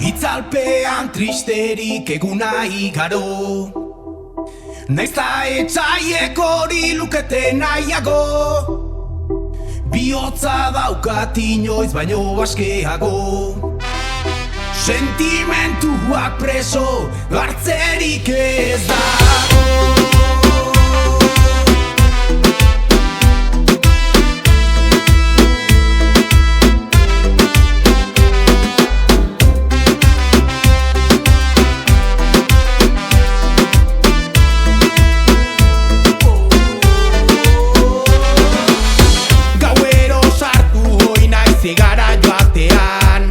Itzalpean tristerik eguna igaro, naizta etxaiek hori lukete nahiago. Bihotza daukat inoiz baino askeago, sentimentuak preso hartzerik ez dago. Zigara joatean,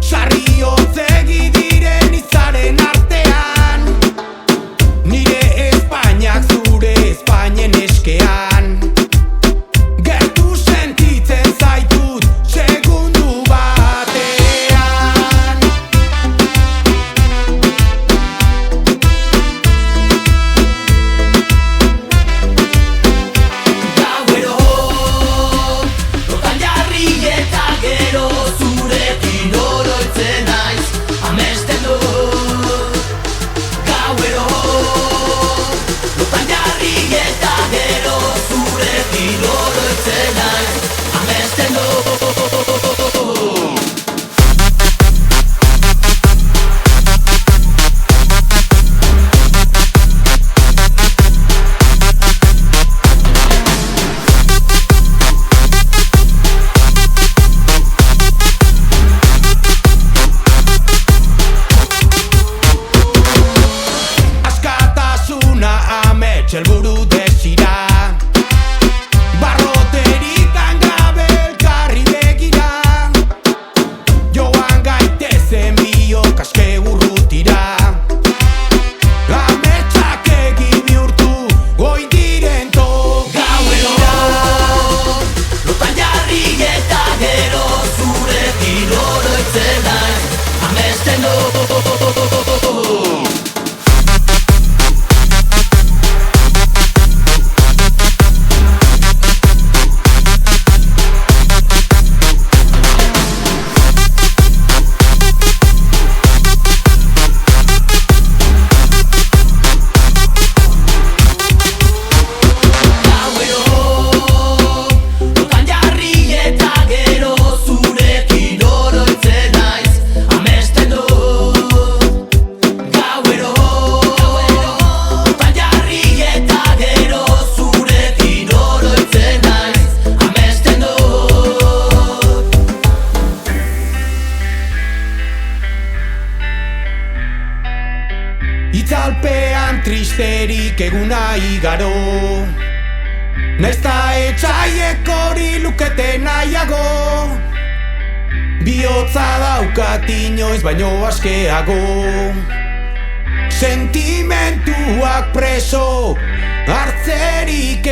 sarri hotzegi diren izaren artean, nire Espainiak zure Espainien eskean, gertu sentitzen zaitut segundu batean. Gauero eta gero zurekin oroitzen naiz, amesten dut. Gauero lotan jarri eta gero zurekin oroitzen naiz, amesten dut. Helburu desira, barroterikan gabe elkarri begira, joan gaitezen biok aske urrutira, ametsak egin bihurtu goi diren tokira. Gauero lotan jarri eta gero zurekin oroitzen naiz, amesten dut. Itzalpean tristerik eguna igaro, naizta etxaiek hori lukete nahiago. Bihotza daukat inoiz baino askeago, sentimentuak preso hartzerik